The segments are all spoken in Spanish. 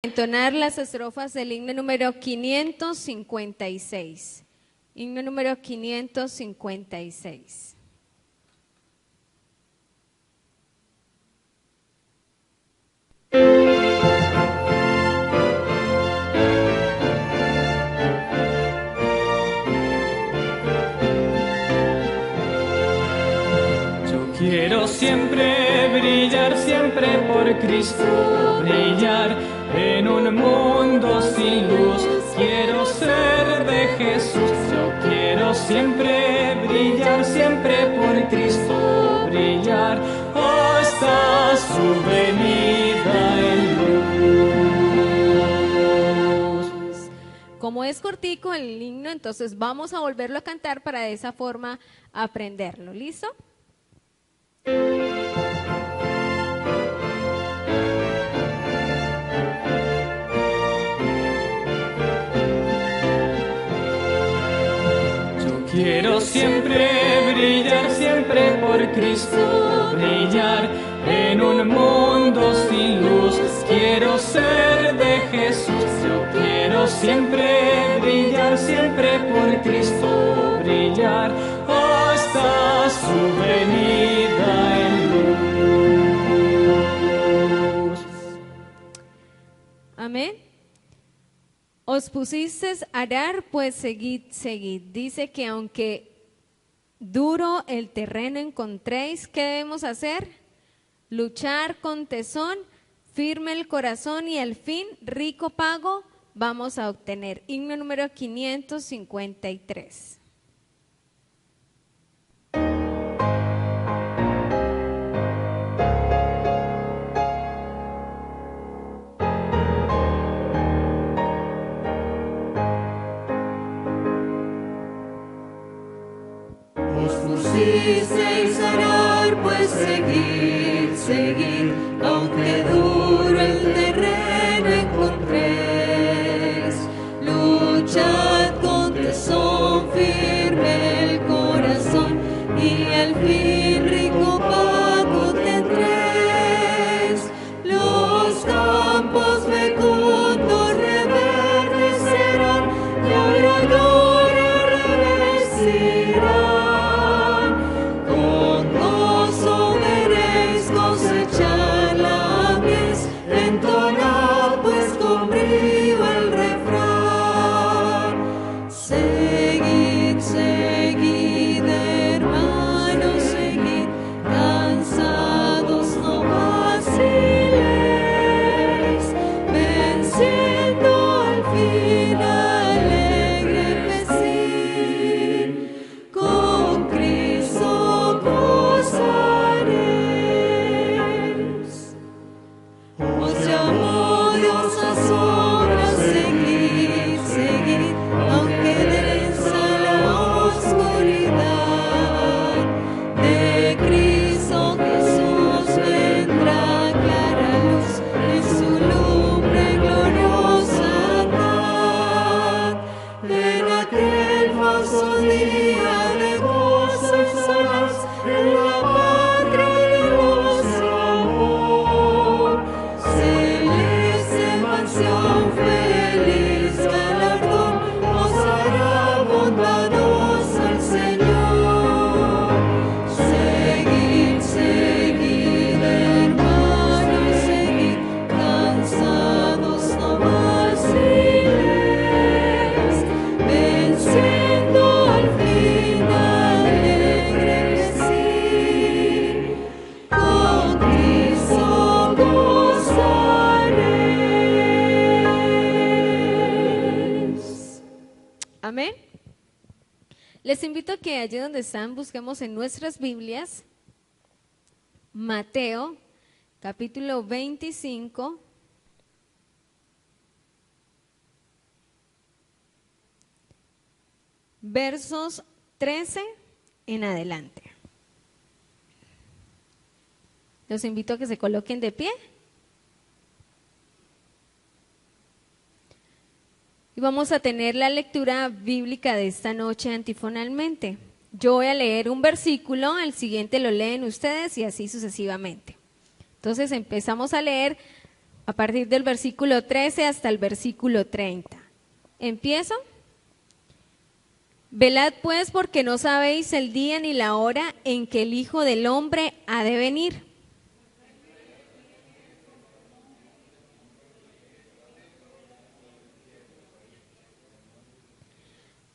Entonar las estrofas del himno número 556. Himno número 556. Yo quiero siempre brillar, siempre por Cristo brillar. En un mundo sin luz, quiero ser de Jesús. Yo quiero siempre brillar, siempre por Cristo brillar, hasta su venida en luz. Como es cortico el himno, entonces vamos a volverlo a cantar para de esa forma aprenderlo. ¿Listo? Quiero siempre brillar, siempre por Cristo brillar. En un mundo sin luz, quiero ser de Jesús. Yo quiero siempre brillar, siempre por Cristo brillar, hasta su venida en luz. Amén. Os pusisteis a arar, pues seguid, seguid. Dice que aunque duro el terreno encontréis, ¿qué debemos hacer? Luchar con tesón, firme el corazón y al fin rico pago vamos a obtener. Himno número 553. Pusisteis a arar, pues seguid, seguid, aunque duro el terreno encontréis. Luchad con tesón, firme el corazón, y al fin rico pago tendréis. Los campos fecundos reverdecerán, y ahora gloria revestirán. Entonad pues con brío el refrán. Seguid, seguid, hermanos, seguid, cansados no vaciléis, venciendo al fin alegre festín, con Cristo gozaréis. Os llamó Dios a sombras, seguid, seguid, aunque densa la oscuridad. De Cristo Jesús vendrá clara luz, en su lumbre gloriosa andad. En aquel falso día de gozo y solaz, en la patria de vuestro amor, celeste mansión, feliz galardón, os hará bondadoso el Señor. Seguid, seguid, hermanos, seguid, cansados no vaciléis, venciendo al fin alegre festín, con Cristo gozaréis. Amén. Les invito a que allí donde están busquemos en nuestras Biblias Mateo capítulo 25 versos 13 en adelante. Los invito a que se coloquen de pie. Y vamos a tener la lectura bíblica de esta noche antifonalmente. Yo voy a leer un versículo, el siguiente lo leen ustedes y así sucesivamente. Entonces empezamos a leer a partir del versículo 13 hasta el versículo 30. ¿Empiezo? Velad pues, porque no sabéis el día ni la hora en que el Hijo del Hombre ha de venir.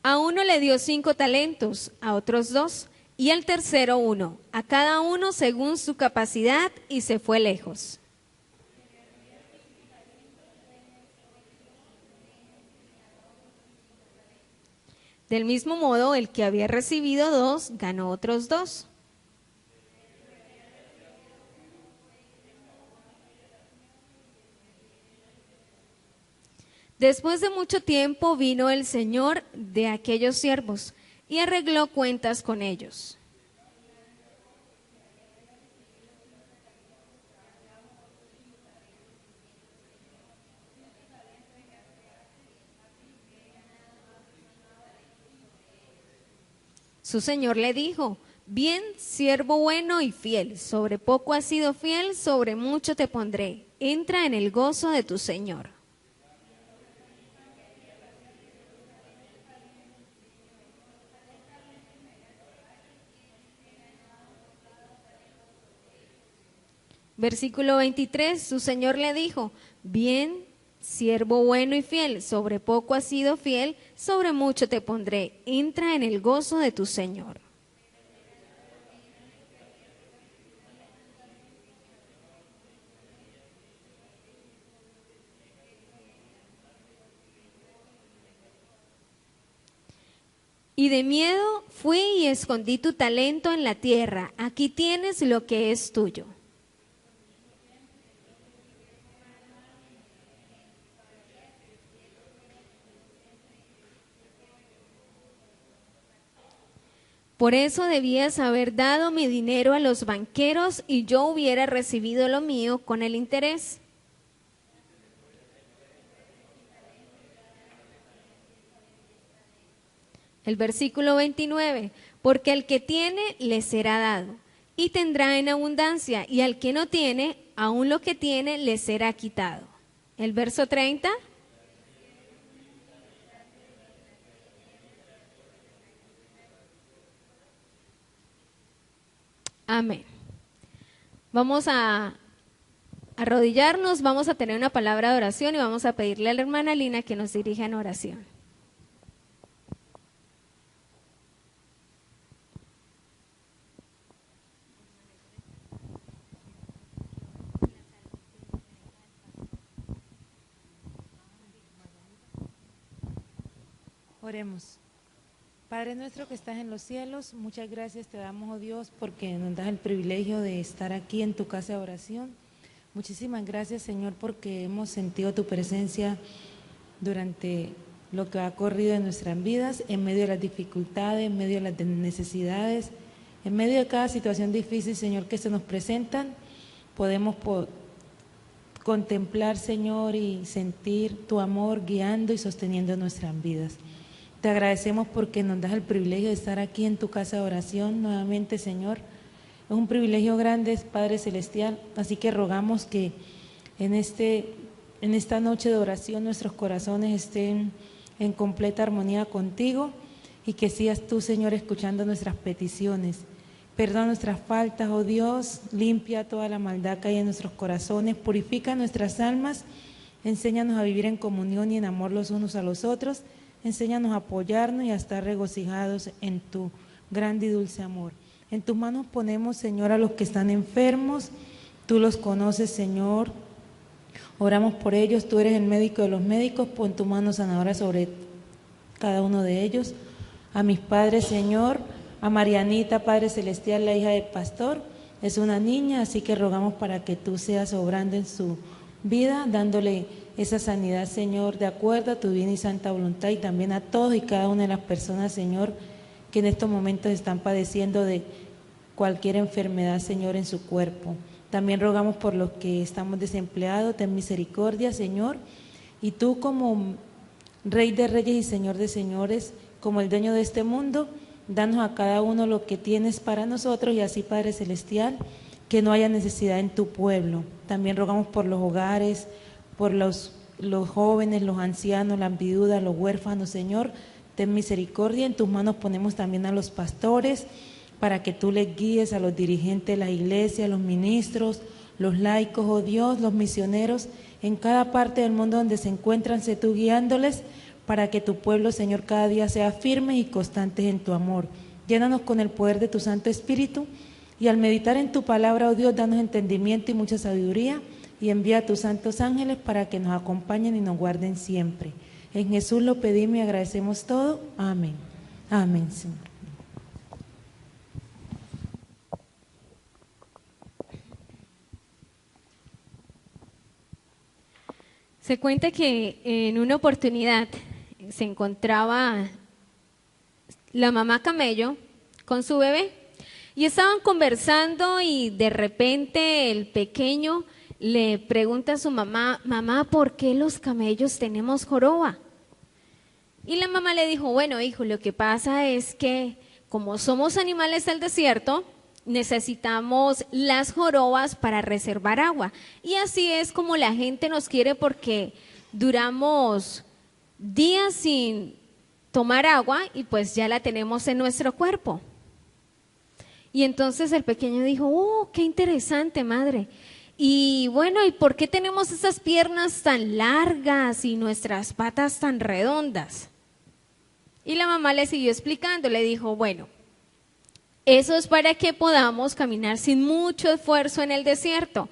A uno le dio 5 talentos, a otros 2, y al tercero 1, a cada uno según su capacidad, y se fue lejos. Del mismo modo, el que había recibido 2, ganó otros 2. Después de mucho tiempo vino el señor de aquellos siervos y arregló cuentas con ellos. Su señor le dijo: bien, siervo bueno y fiel, sobre poco has sido fiel, sobre mucho te pondré. Entra en el gozo de tu señor. Versículo 23, su señor le dijo: bien, siervo bueno y fiel, sobre poco has sido fiel, sobre mucho te pondré. Entra en el gozo de tu señor. Y de miedo fui y escondí tu talento en la tierra. Aquí tienes lo que es tuyo. Por eso debías haber dado mi dinero a los banqueros y yo hubiera recibido lo mío con el interés. El versículo 29, porque al que tiene le será dado y tendrá en abundancia, y al que no tiene, aún lo que tiene le será quitado. El verso 30. Amén. Vamos a arrodillarnos, vamos a tener una palabra de oración y vamos a pedirle a la hermana Lina que nos dirija en oración. Oremos. Padre nuestro que estás en los cielos, muchas gracias te damos, oh Dios, porque nos das el privilegio de estar aquí en tu casa de oración. Muchísimas gracias, Señor, porque hemos sentido tu presencia durante lo que ha corrido en nuestras vidas, en medio de las dificultades, en medio de las necesidades, en medio de cada situación difícil, Señor, que se nos presentan. Podemos contemplar, Señor, y sentir tu amor guiando y sosteniendo nuestras vidas. Te agradecemos porque nos das el privilegio de estar aquí en tu casa de oración nuevamente, Señor. Es un privilegio grande, Padre Celestial, así que rogamos que en esta noche de oración nuestros corazones estén en completa armonía contigo y que seas tú, Señor, escuchando nuestras peticiones. Perdona nuestras faltas, oh Dios, limpia toda la maldad que hay en nuestros corazones, purifica nuestras almas, enséñanos a vivir en comunión y en amor los unos a los otros. Enséñanos a apoyarnos y a estar regocijados en tu grande y dulce amor. En tus manos ponemos, Señor, a los que están enfermos. Tú los conoces, Señor. Oramos por ellos. Tú eres el médico de los médicos. Pon tu mano sanadora sobre cada uno de ellos. A mis padres, Señor. A Marianita, Padre Celestial, la hija del pastor. Es una niña, así que rogamos para que tú seas obrando en su vida, dándole esa sanidad, Señor, de acuerdo a tu divina y santa voluntad, y también a todos y cada una de las personas, Señor, que en estos momentos están padeciendo de cualquier enfermedad, Señor, en su cuerpo. También rogamos por los que estamos desempleados, ten misericordia, Señor, y tú como Rey de Reyes y Señor de Señores, como el dueño de este mundo, danos a cada uno lo que tienes para nosotros, y así, Padre Celestial, que no haya necesidad en tu pueblo. También rogamos por los hogares, por los jóvenes, los ancianos, las viudas, los huérfanos, Señor, ten misericordia. En tus manos ponemos también a los pastores, para que tú les guíes a los dirigentes de la iglesia, los ministros, los laicos, oh Dios, los misioneros, en cada parte del mundo donde se encuentran, sé tú guiándoles, para que tu pueblo, Señor, cada día sea firme y constante en tu amor. Llénanos con el poder de tu Santo Espíritu, y al meditar en tu palabra, oh Dios, danos entendimiento y mucha sabiduría, y envía a tus santos ángeles para que nos acompañen y nos guarden siempre. En Jesús lo pedimos y agradecemos todo. Amén. Amén, Señor. Se cuenta que en una oportunidad se encontraba la mamá camello con su bebé y estaban conversando y de repente el pequeño le pregunta a su mamá: mamá, ¿por qué los camellos tenemos joroba? Y la mamá le dijo: bueno, hijo, lo que pasa es que como somos animales del desierto, necesitamos las jorobas para reservar agua. Y así es como la gente nos quiere, porque duramos días sin tomar agua y pues ya la tenemos en nuestro cuerpo. Y entonces el pequeño dijo: oh, qué interesante, madre. Y bueno, ¿y por qué tenemos esas piernas tan largas y nuestras patas tan redondas? Y la mamá le siguió explicando, le dijo: bueno, eso es para que podamos caminar sin mucho esfuerzo en el desierto.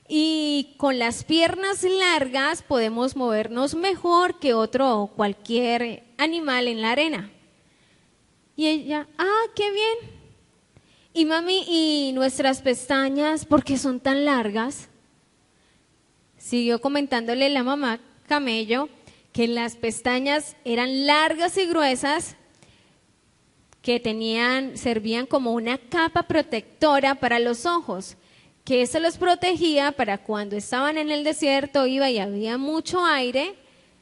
Y con las piernas largas podemos movernos mejor que otro o cualquier animal en la arena. Y ella: qué bien. Y mami, ¿y nuestras pestañas por qué son tan largas? Siguió comentándole la mamá camello que las pestañas eran largas y gruesas, que servían como una capa protectora para los ojos, que eso los protegía para cuando estaban en el desierto, y había mucho aire,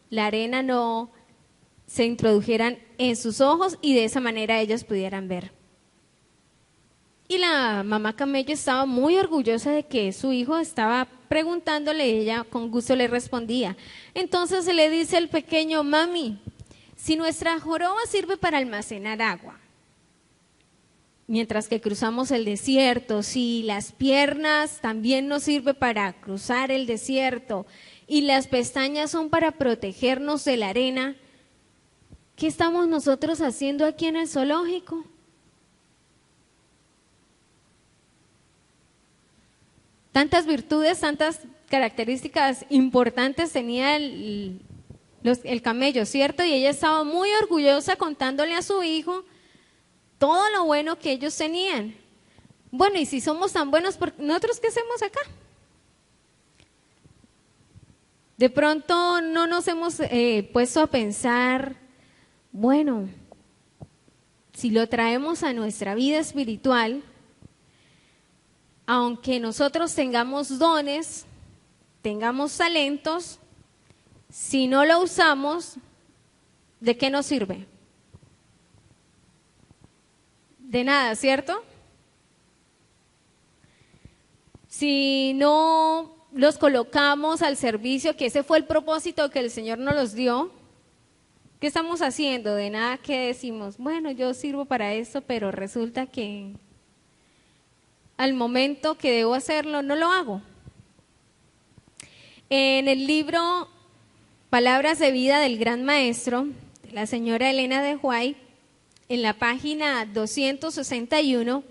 la arena no se introdujeran en sus ojos y de esa manera ellos pudieran ver. Y la mamá camello estaba muy orgullosa de que su hijo estaba preguntándole, y ella con gusto le respondía. Entonces le dice al pequeño: mami, si nuestra joroba sirve para almacenar agua, mientras que cruzamos el desierto, si las piernas también nos sirve para cruzar el desierto y las pestañas son para protegernos de la arena, ¿qué estamos nosotros haciendo aquí en el zoológico? Tantas virtudes, tantas características importantes tenía el camello, ¿cierto? Y ella estaba muy orgullosa contándole a su hijo todo lo bueno que ellos tenían. Bueno, y si somos tan buenos, ¿nosotros qué hacemos acá? De pronto no nos hemos puesto a pensar, bueno, si lo traemos a nuestra vida espiritual, aunque nosotros tengamos dones, tengamos talentos, si no lo usamos, ¿de qué nos sirve? De nada, ¿cierto? Si no los colocamos al servicio, que ese fue el propósito que el Señor nos los dio, ¿qué estamos haciendo? De nada que decimos, bueno, yo sirvo para esto, pero resulta que al momento que debo hacerlo, no lo hago. En el libro Palabras de Vida del Gran Maestro, de la señora Elena de White, en la página 261,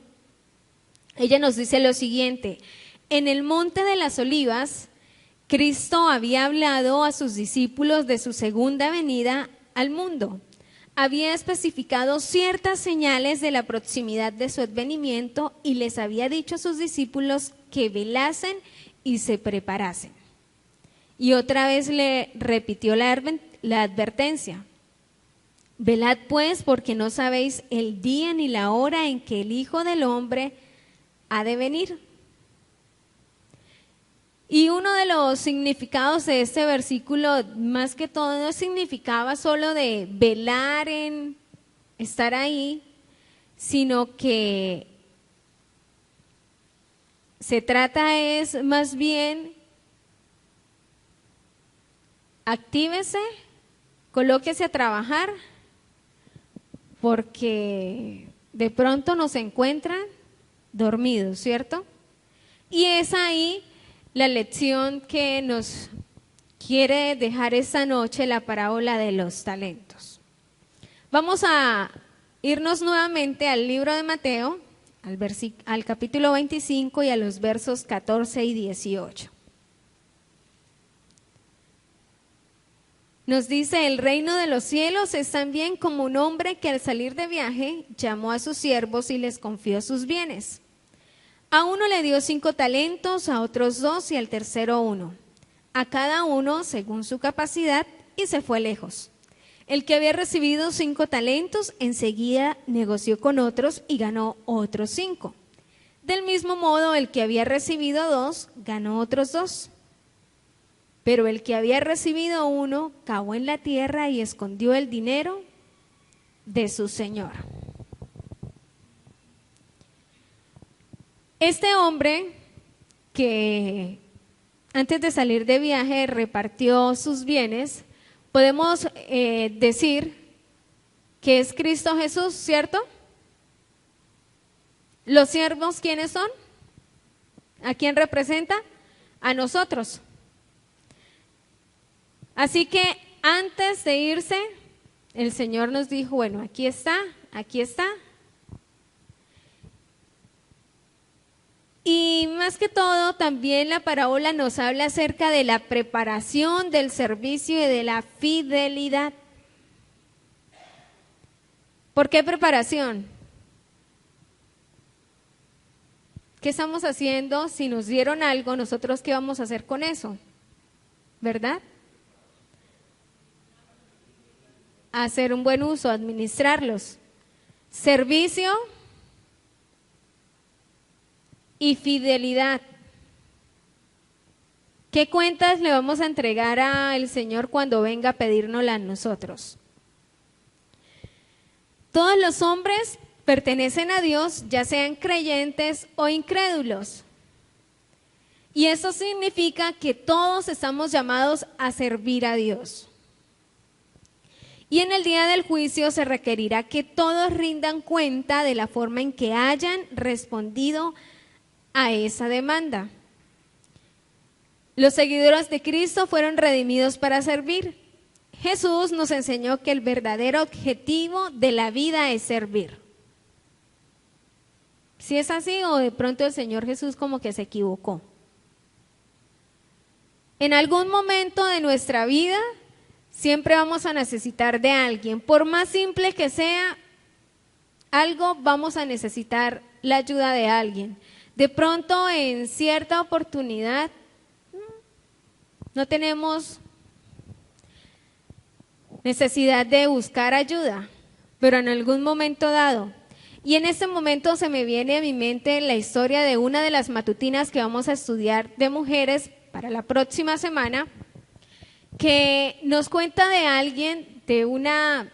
ella nos dice lo siguiente: en el Monte de las Olivas, Cristo había hablado a sus discípulos de su segunda venida al mundo. Había especificado ciertas señales de la proximidad de su advenimiento y les había dicho a sus discípulos que velasen y se preparasen. Y otra vez le repitió la advertencia: velad pues, porque no sabéis el día ni la hora en que el Hijo del Hombre ha de venir. Y uno de los significados de este versículo, más que todo, no significaba solo de velar en estar ahí, sino que se trata es más bien, actívese, colóquese a trabajar, porque de pronto nos encuentran dormidos, ¿cierto? Y es ahí la lección que nos quiere dejar esta noche la parábola de los talentos. Vamos a irnos nuevamente al libro de Mateo, al capítulo 25 y a los versos 14 y 18. Nos dice: el reino de los cielos es también como un hombre que al salir de viaje llamó a sus siervos y les confió sus bienes. A uno le dio 5 talentos, a otros 2 y al tercero 1, a cada uno según su capacidad, y se fue lejos. El que había recibido 5 talentos enseguida negoció con otros y ganó otros 5. Del mismo modo, el que había recibido 2 ganó otros 2. Pero el que había recibido 1 cavó en la tierra y escondió el dinero de su señor. Este hombre que antes de salir de viaje repartió sus bienes, podemos decir que es Cristo Jesús, ¿cierto? ¿Los siervos quiénes son? ¿A quién representa? A nosotros. Así que antes de irse, el Señor nos dijo, bueno, aquí está, aquí está. Y más que todo, también la parábola nos habla acerca de la preparación, del servicio y de la fidelidad. ¿Por qué preparación? ¿Qué estamos haciendo? Si nos dieron algo, nosotros ¿qué vamos a hacer con eso? ¿Verdad? Hacer un buen uso, administrarlos. Servicio y fidelidad. ¿Qué cuentas le vamos a entregar al Señor cuando venga a pedírnosla a nosotros? Todos los hombres pertenecen a Dios, ya sean creyentes o incrédulos. Y eso significa que todos estamos llamados a servir a Dios. Y en el día del juicio se requerirá que todos rindan cuenta de la forma en que hayan respondido a esa demanda. Los seguidores de Cristo fueron redimidos para servir. Jesús nos enseñó que el verdadero objetivo de la vida es servir. ¿Sí es así o de pronto el Señor Jesús como que se equivocó? En algún momento de nuestra vida siempre vamos a necesitar de alguien. Por más simple que sea algo, vamos a necesitar la ayuda de alguien. De pronto en cierta oportunidad no tenemos necesidad de buscar ayuda, pero en algún momento dado. Y en este momento se me viene a mi mente la historia de una de las matutinas que vamos a estudiar de mujeres para la próxima semana, que nos cuenta de alguien, de una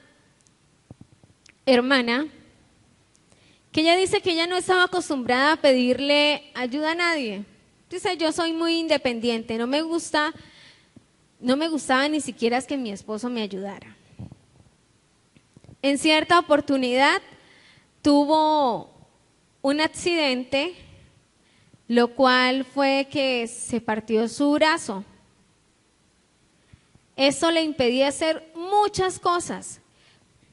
hermana, que ella dice que ella no estaba acostumbrada a pedirle ayuda a nadie. Dice, yo soy muy independiente, no me gustaba ni siquiera que mi esposo me ayudara. En cierta oportunidad tuvo un accidente, lo cual fue que se partió su brazo. Eso le impedía hacer muchas cosas,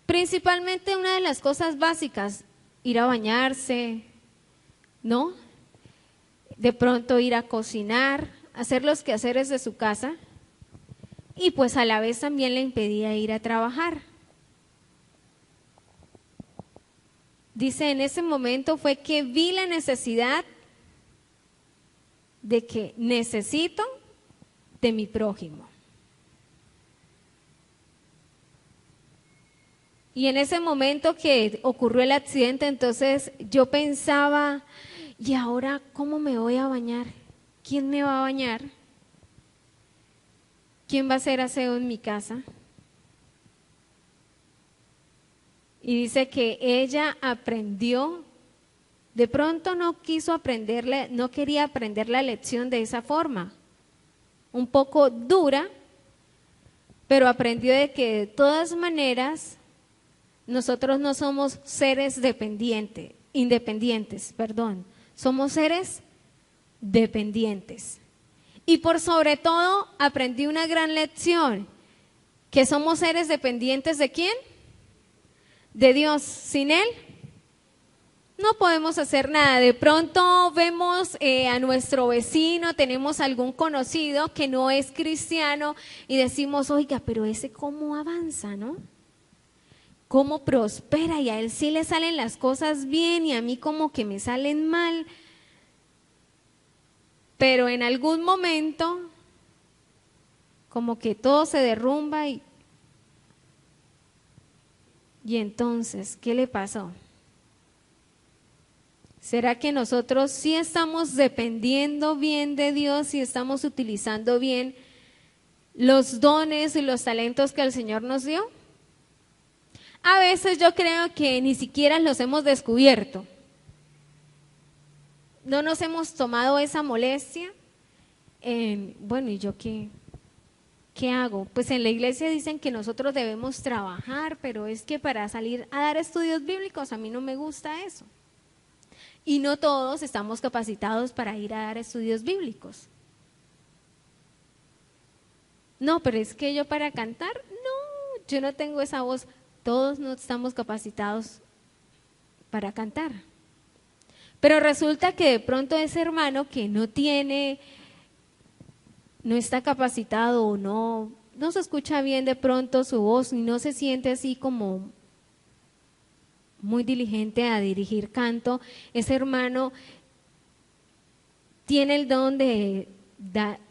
principalmente una de las cosas básicas, ir a bañarse, ¿no? De pronto ir a cocinar, hacer los quehaceres de su casa, y pues a la vez también le impedía ir a trabajar. Dice, en ese momento fue que vi la necesidad de que necesito de mi prójimo. Y en ese momento que ocurrió el accidente, entonces yo pensaba, ¿y ahora cómo me voy a bañar? ¿Quién me va a bañar? ¿Quién va a hacer aseo en mi casa? Y dice que ella aprendió De pronto no quería aprender la lección de esa forma, un poco dura, pero aprendió de que de todas maneras nosotros no somos seres independientes, somos seres dependientes. Y por sobre todo aprendí una gran lección, que somos seres dependientes ¿de quién? De Dios. Sin Él no podemos hacer nada. De pronto vemos a nuestro vecino, tenemos algún conocido que no es cristiano y decimos, oiga, pero ese cómo avanza, ¿no? Cómo prospera, y a él sí le salen las cosas bien y a mí como que me salen mal. Pero en algún momento como que todo se derrumba y entonces, ¿qué le pasó? ¿Será que nosotros sí estamos dependiendo bien de Dios y estamos utilizando bien los dones y los talentos que el Señor nos dio? A veces yo creo que ni siquiera los hemos descubierto. No nos hemos tomado esa molestia. Bueno, ¿y yo qué hago? Pues en la iglesia dicen que nosotros debemos trabajar, pero es que para salir a dar estudios bíblicos a mí no me gusta eso. Y no todos estamos capacitados para ir a dar estudios bíblicos. No, pero es que yo para cantar, no, yo no tengo esa voz. Todos no estamos capacitados para cantar. Pero resulta que de pronto ese hermano que no está capacitado o no se escucha bien de pronto su voz y no se siente así como muy diligente a dirigir canto, ese hermano tiene el don de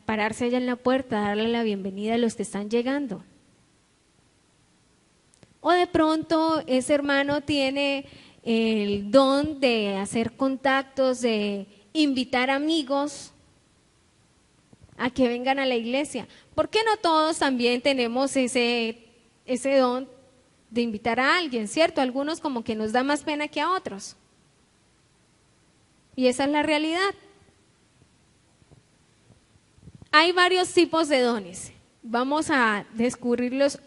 pararse allá en la puerta, darle la bienvenida a los que están llegando. O de pronto ese hermano tiene el don de hacer contactos, de invitar amigos a que vengan a la iglesia. ¿Por qué no todos también tenemos ese don de invitar a alguien, cierto? Algunos como que nos da más pena que a otros. Y esa es la realidad. Hay varios tipos de dones. Vamos a descubrirlos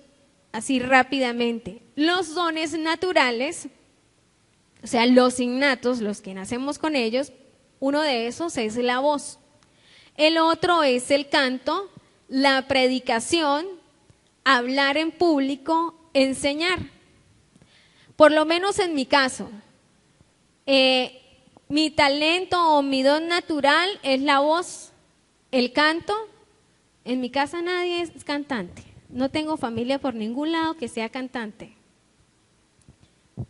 así rápidamente. Los dones naturales, o sea, los innatos, los que nacemos con ellos, uno de esos es la voz. El otro es el canto, la predicación, hablar en público, enseñar. Por lo menos en mi caso, mi talento o mi don natural es la voz, el canto. En mi casa nadie es cantante. No tengo familia por ningún lado que sea cantante.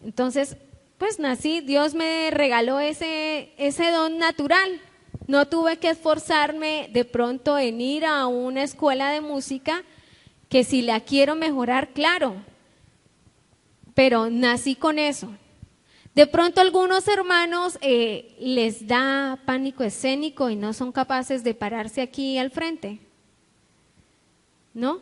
Entonces, pues nací, Dios me regaló ese don natural. No tuve que esforzarme de pronto en ir a una escuela de música, que si la quiero mejorar, claro, pero nací con eso. De pronto algunos hermanos les da pánico escénico y no son capaces de pararse aquí al frente, ¿no?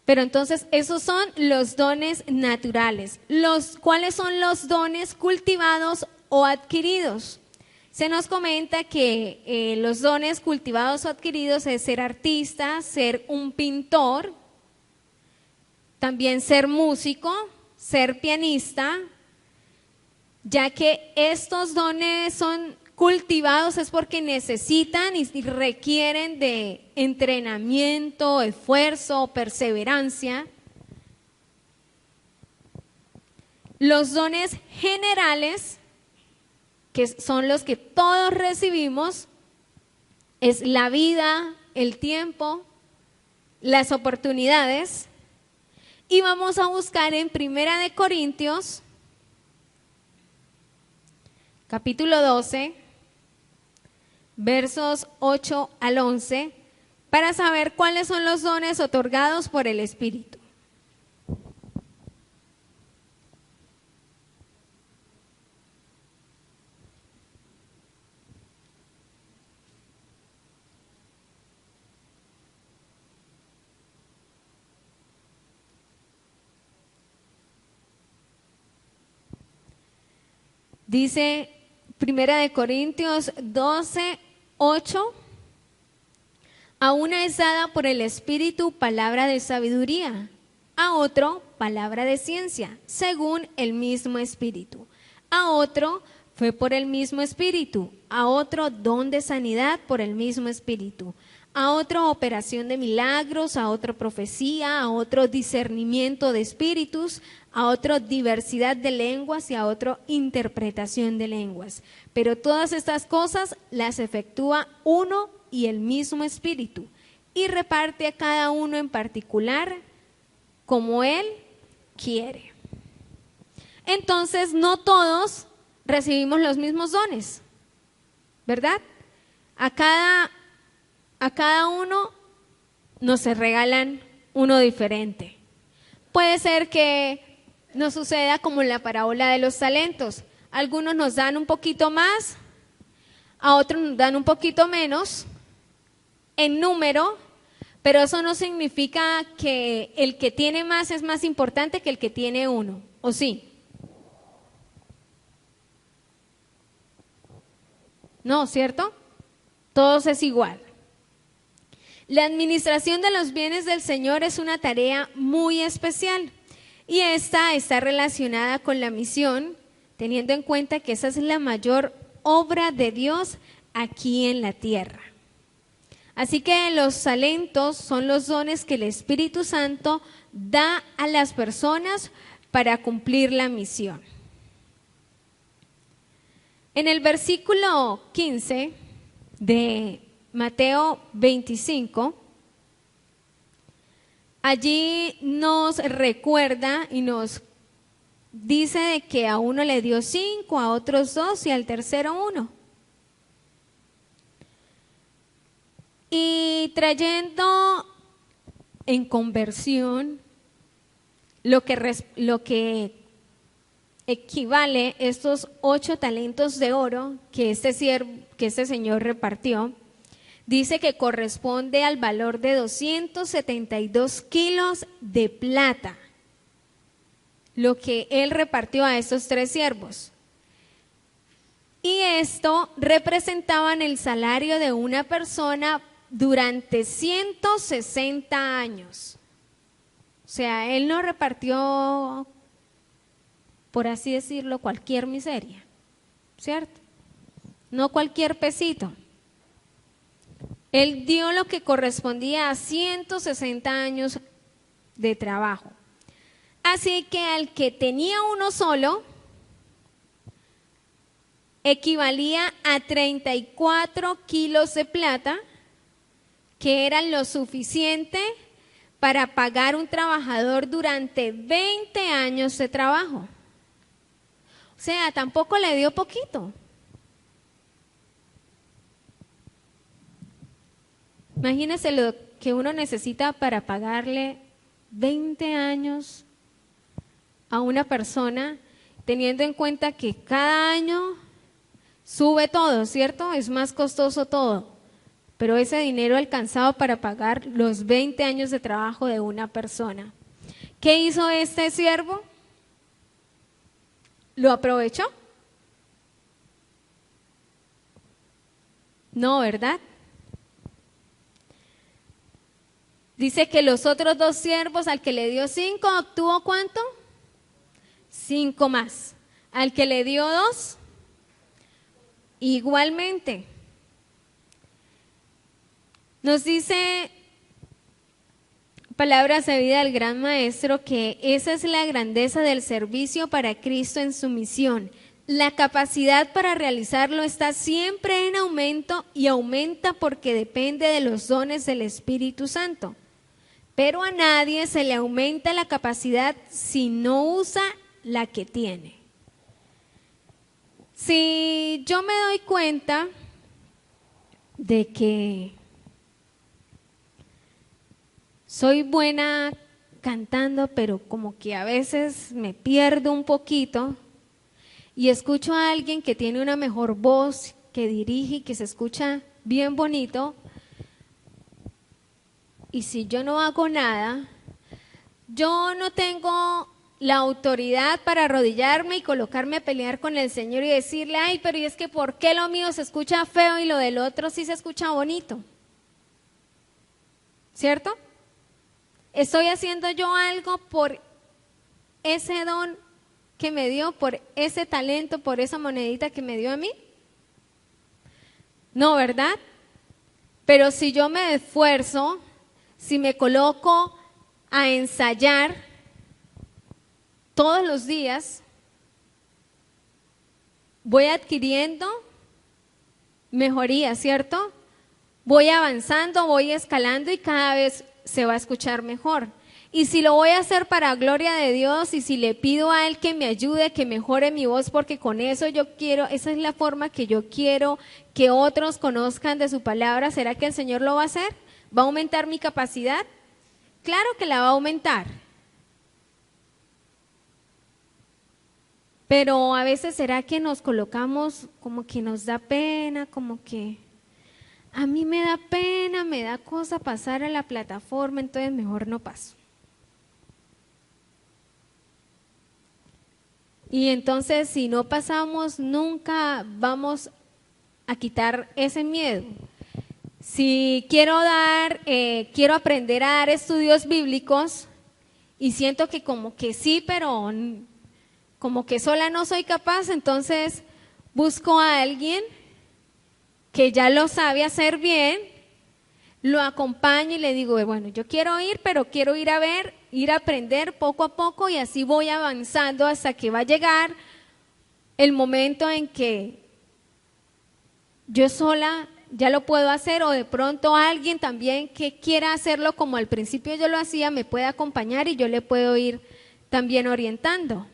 Pero entonces esos son los dones naturales. ¿Cuáles son los dones cultivados o adquiridos? Se nos comenta que los dones cultivados o adquiridos es ser artista, ser un pintor, también ser músico, ser pianista, ya que estos dones son cultivados es porque necesitan y requieren de entrenamiento, esfuerzo, perseverancia. Los dones generales, que son los que todos recibimos, es la vida, el tiempo, las oportunidades. Y vamos a buscar en 1 Corintios, capítulo 12, versos 8 al 11, para saber cuáles son los dones otorgados por el Espíritu. Dice Primera de Corintios 12:8, a una es dada por el Espíritu palabra de sabiduría, a otro palabra de ciencia, según el mismo Espíritu. A otro fue por el mismo Espíritu, a otro don de sanidad por el mismo Espíritu, a otro operación de milagros, a otro profecía, a otro discernimiento de espíritus, a otro diversidad de lenguas y a otro interpretación de lenguas. Pero todas estas cosas las efectúa uno y el mismo Espíritu, y reparte a cada uno en particular como Él quiere. Entonces, no todos recibimos los mismos dones, ¿verdad? A cada uno nos regalan uno diferente. Puede ser que nos suceda como en la parábola de los talentos. Algunos nos dan un poquito más, a otros nos dan un poquito menos en número, pero eso no significa que el que tiene más es más importante que el que tiene uno, ¿o sí? No, ¿cierto? Todos es igual. La administración de los bienes del Señor es una tarea muy especial y esta está relacionada con la misión, teniendo en cuenta que esa es la mayor obra de Dios aquí en la tierra. Así que los talentos son los dones que el Espíritu Santo da a las personas para cumplir la misión. En el versículo 15 de Mateo 25, allí nos recuerda y nos dice de que a uno le dio 5, a otros 2 y al tercero 1. Y trayendo en conversión lo que equivale estos 8 talentos de oro que este señor repartió, dice que corresponde al valor de 272 kilos de plata, lo que él repartió a estos 3 siervos. Y esto representaban el salario de una persona durante 160 años. O sea, él no repartió, por así decirlo, cualquier miseria, ¿cierto? No cualquier pesito. Él dio lo que correspondía a 160 años de trabajo. Así que al que tenía uno solo, equivalía a 34 kilos de plata, que eran lo suficiente para pagar un trabajador durante 20 años de trabajo. O sea, tampoco le dio poquito. Imagínense lo que uno necesita para pagarle 20 años a una persona, teniendo en cuenta que cada año sube todo, ¿cierto? Es más costoso todo, pero ese dinero alcanzaba para pagar los 20 años de trabajo de una persona. ¿Qué hizo este siervo? ¿Lo aprovechó? No, ¿verdad? Dice que los otros 2 siervos, al que le dio 5, obtuvo ¿cuánto? 5 más. Al que le dio 2, igualmente. Nos dice Palabras de Vida del Gran Maestro que esa es la grandeza del servicio para Cristo en su misión. La capacidad para realizarlo está siempre en aumento y aumenta porque depende de los dones del Espíritu Santo. Pero a nadie se le aumenta la capacidad si no usa la que tiene. Si yo me doy cuenta de que soy buena cantando, pero como que a veces me pierdo un poquito y escucho a alguien que tiene una mejor voz, que dirige y que se escucha bien bonito, y si yo no hago nada, yo no tengo la autoridad para arrodillarme y colocarme a pelear con el Señor y decirle, ay, pero ¿y es que por qué lo mío se escucha feo y lo del otro sí se escucha bonito? ¿Cierto? ¿Estoy haciendo yo algo por ese don que me dio, por ese talento, por esa monedita que me dio a mí? No, ¿verdad? Pero si yo me esfuerzo, si me coloco a ensayar todos los días, voy adquiriendo mejoría, ¿cierto? Voy avanzando, voy escalando y cada vez se va a escuchar mejor. Y si lo voy a hacer para gloria de Dios y si le pido a Él que me ayude, que mejore mi voz, porque con eso yo quiero, esa es la forma que yo quiero que otros conozcan de su palabra, ¿será que el Señor lo va a hacer? ¿Va a aumentar mi capacidad? Claro que la va a aumentar. Pero a veces será que nos colocamos como que nos da pena, como que a mí me da pena, me da cosa pasar a la plataforma, entonces mejor no paso. Y entonces si no pasamos, nunca vamos a quitar ese miedo. Si quiero aprender a dar estudios bíblicos y siento que como que sí, pero como que sola no soy capaz, entonces busco a alguien que ya lo sabe hacer bien, lo acompaño y le digo, bueno, yo quiero ir, pero quiero ir a ver, ir a aprender poco a poco y así voy avanzando hasta que va a llegar el momento en que yo sola ya lo puedo hacer o de pronto alguien también que quiera hacerlo como al principio yo lo hacía me puede acompañar y yo le puedo ir también orientando.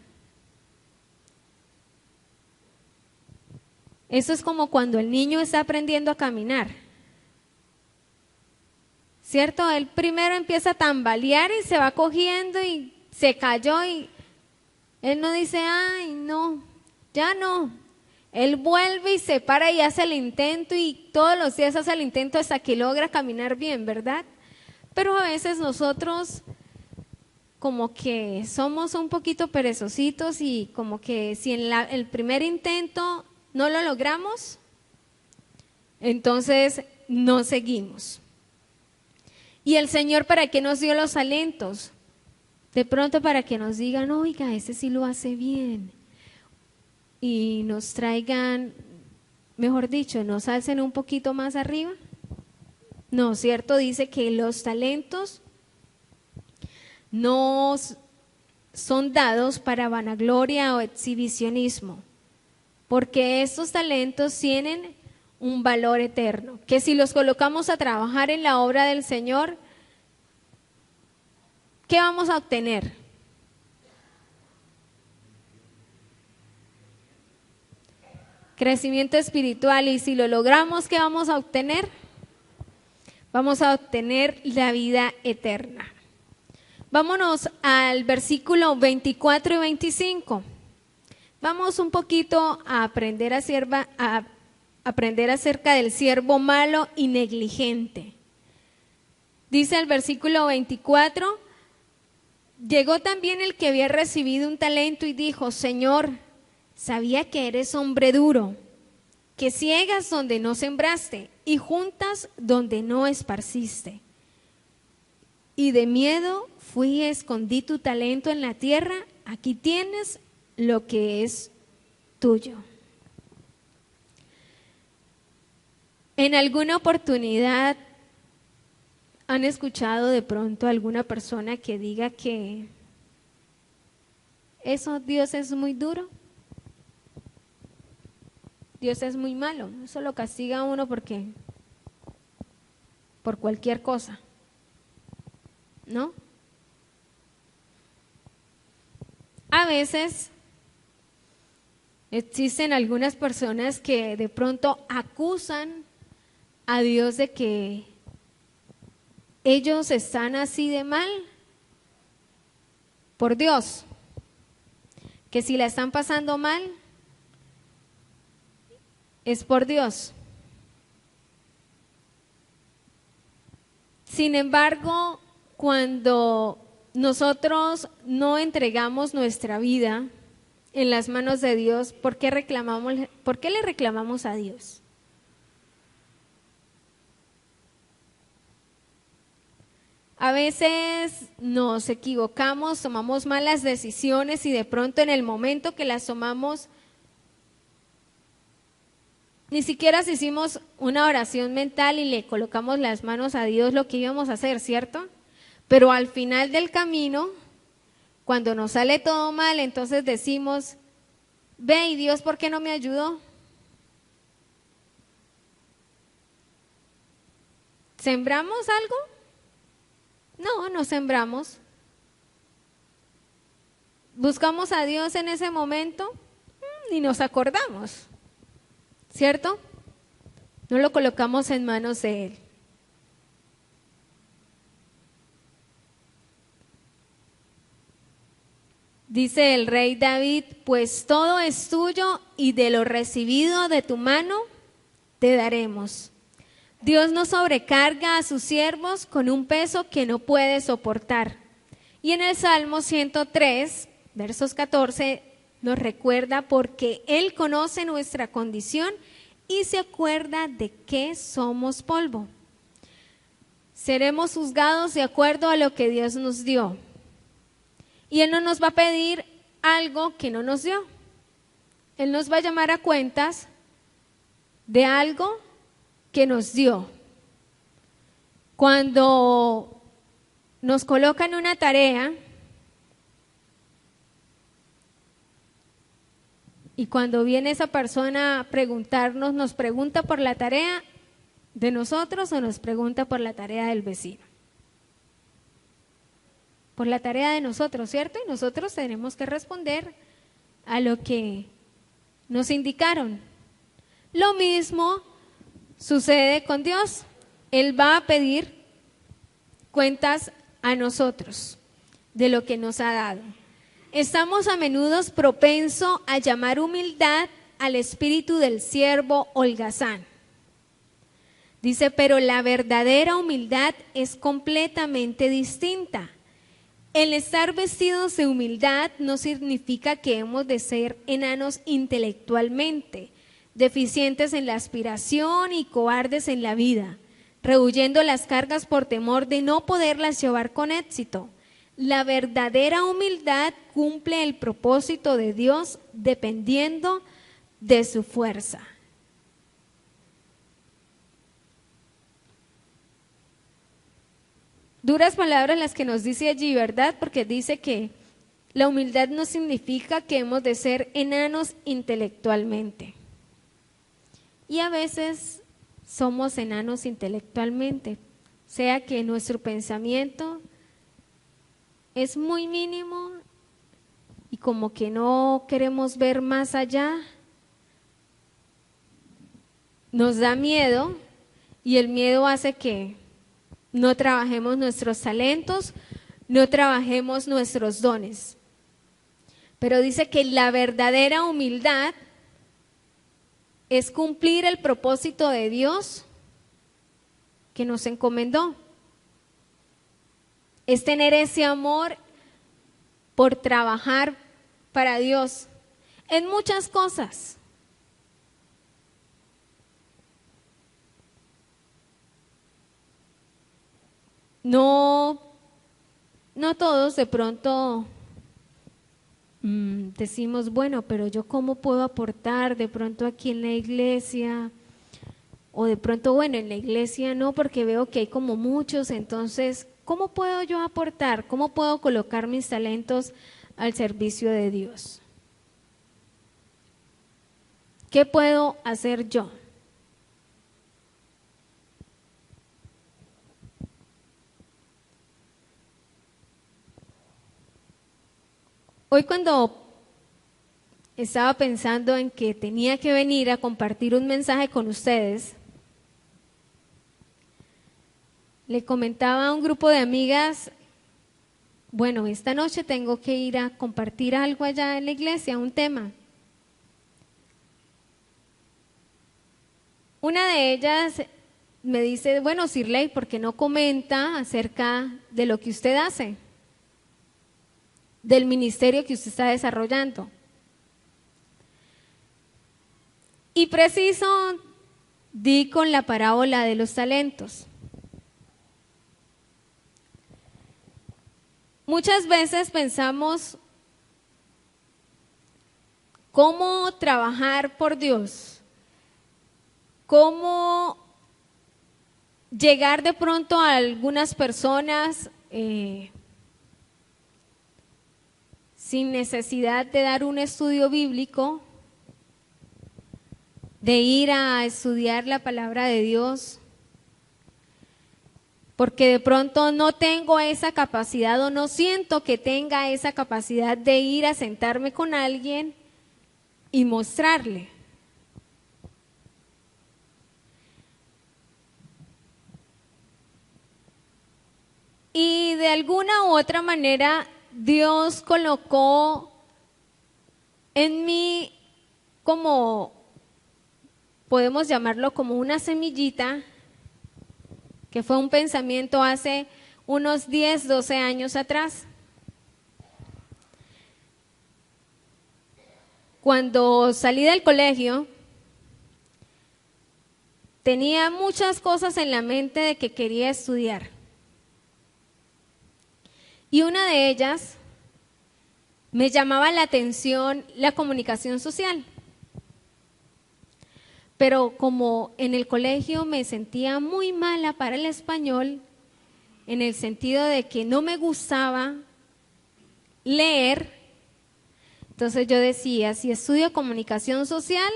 Eso es como cuando el niño está aprendiendo a caminar, ¿cierto? Él primero empieza a tambalear y se va cogiendo y se cayó y él no dice, ay, no, ya no. Él vuelve y se para y hace el intento y todos los días hace el intento hasta que logra caminar bien, ¿verdad? Pero a veces nosotros como que somos un poquito perezositos y como que si en el primer intento no lo logramos, entonces no seguimos. Y el Señor, ¿para qué nos dio los talentos? De pronto para que nos digan, oiga, ese sí lo hace bien. Y nos traigan, mejor dicho, nos alcen un poquito más arriba. No, ¿cierto? Dice que los talentos no son dados para vanagloria o exhibicionismo, porque estos talentos tienen un valor eterno, que si los colocamos a trabajar en la obra del Señor, ¿qué vamos a obtener? Crecimiento espiritual, y si lo logramos, ¿qué vamos a obtener? Vamos a obtener la vida eterna. Vámonos al versículo 24 y 25. Vamos un poquito a aprender acerca del siervo malo y negligente. Dice el versículo 24, llegó también el que había recibido un talento y dijo, Señor, sabía que eres hombre duro, que ciegas donde no sembraste y juntas donde no esparciste. Y de miedo fui y escondí tu talento en la tierra, aquí tienes lo que es tuyo. En alguna oportunidad han escuchado de pronto a alguna persona que diga que eso Dios es muy duro, Dios es muy malo, eso lo castiga a uno por cualquier cosa, ¿no? A veces existen algunas personas que de pronto acusan a Dios de que ellos están así de mal por Dios, que si la están pasando mal es por Dios. Sin embargo, cuando nosotros no entregamos nuestra vida en las manos de Dios, ¿por qué le reclamamos a Dios? A veces nos equivocamos, tomamos malas decisiones y de pronto en el momento que las tomamos, ni siquiera si hicimos una oración mental y le colocamos las manos a Dios lo que íbamos a hacer, ¿cierto? Pero al final del camino, cuando nos sale todo mal, entonces decimos, ve, ¿y Dios por qué no me ayudó? ¿Sembramos algo? No, no sembramos. ¿Buscamos a Dios en ese momento? Ni nos acordamos, ¿cierto? No lo colocamos en manos de Él. Dice el rey David, pues todo es tuyo y de lo recibido de tu mano te daremos. Dios no sobrecarga a sus siervos con un peso que no puede soportar. Y en el Salmo 103, versos 14, nos recuerda porque Él conoce nuestra condición y se acuerda de que somos polvo. Seremos juzgados de acuerdo a lo que Dios nos dio. Y Él no nos va a pedir algo que no nos dio. Él nos va a llamar a cuentas de algo que nos dio. Cuando nos colocan una tarea y cuando viene esa persona a preguntarnos, ¿nos pregunta por la tarea de nosotros o nos pregunta por la tarea del vecino? Por la tarea de nosotros, ¿cierto? Y nosotros tenemos que responder a lo que nos indicaron. Lo mismo sucede con Dios. Él va a pedir cuentas a nosotros de lo que nos ha dado. Estamos a menudo propensos a llamar humildad al espíritu del siervo holgazán. Dice, pero la verdadera humildad es completamente distinta. El estar vestidos de humildad no significa que hemos de ser enanos intelectualmente, deficientes en la aspiración y cobardes en la vida, rehuyendo las cargas por temor de no poderlas llevar con éxito. La verdadera humildad cumple el propósito de Dios dependiendo de su fuerza. Duras palabras las que nos dice allí, ¿verdad? Porque dice que la humildad no significa que hemos de ser enanos intelectualmente. Y a veces somos enanos intelectualmente, sea que nuestro pensamiento es muy mínimo y como que no queremos ver más allá, nos da miedo y el miedo hace que no trabajemos nuestros talentos, no trabajemos nuestros dones. Pero dice que la verdadera humildad es cumplir el propósito de Dios que nos encomendó. Es tener ese amor por trabajar para Dios en muchas cosas. No todos de pronto decimos, bueno, pero yo cómo puedo aportar de pronto aquí en la iglesia, o de pronto, bueno, en la iglesia no, porque veo que hay como muchos, entonces, ¿cómo puedo yo aportar? ¿Cómo puedo colocar mis talentos al servicio de Dios? ¿Qué puedo hacer yo? Hoy cuando estaba pensando en que tenía que venir a compartir un mensaje con ustedes, le comentaba a un grupo de amigas, bueno, esta noche tengo que ir a compartir algo allá en la iglesia, un tema. Una de ellas me dice, bueno, Sirley, ¿por qué no comenta acerca de lo que usted hace? del ministerio que usted está desarrollando. Y preciso di con la parábola de los talentos. Muchas veces pensamos cómo trabajar por Dios, cómo llegar de pronto a algunas personas sin necesidad de dar un estudio bíblico, de ir a estudiar la palabra de Dios, porque de pronto no tengo esa capacidad o no siento que tenga esa capacidad de ir a sentarme con alguien y mostrarle. Y de alguna u otra manera Dios colocó en mí, como podemos llamarlo, como una semillita, que fue un pensamiento hace unos 10, 12 años atrás. Cuando salí del colegio, tenía muchas cosas en la mente de que quería estudiar. Y una de ellas me llamaba la atención la comunicación social. Pero como en el colegio me sentía muy mala para el español, en el sentido de que no me gustaba leer, entonces yo decía, si estudio comunicación social,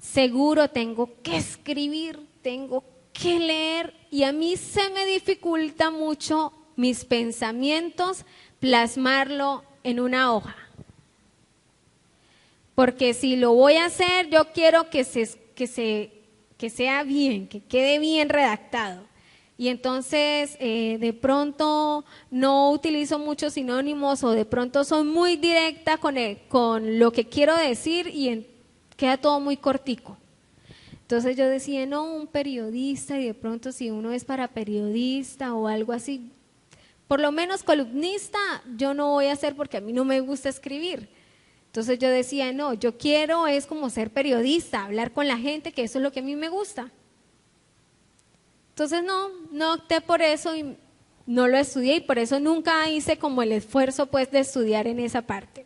seguro tengo que escribir, tengo que leer, y a mí se me dificulta mucho mis pensamientos plasmarlo en una hoja. Porque si lo voy a hacer, yo quiero que sea bien, que quede bien redactado. Y entonces de pronto no utilizo muchos sinónimos o de pronto soy muy directa con lo que quiero decir y queda todo muy cortico. Entonces yo decía, no, un periodista, y de pronto si uno es para periodista o algo así, por lo menos columnista yo no voy a hacer porque a mí no me gusta escribir. Entonces yo decía, no, yo quiero es como ser periodista, hablar con la gente, que eso es lo que a mí me gusta. Entonces no opté por eso y no lo estudié, y por eso nunca hice como el esfuerzo pues de estudiar en esa parte.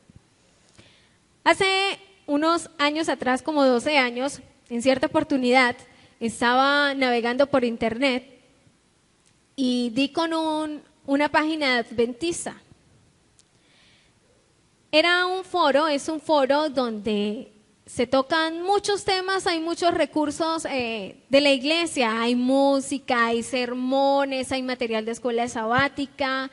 Hace unos años atrás, como 12 años, en cierta oportunidad estaba navegando por internet y di con una página adventista. Era un foro, es un foro donde se tocan muchos temas, hay muchos recursos de la iglesia, hay música, hay sermones, hay material de escuela sabática,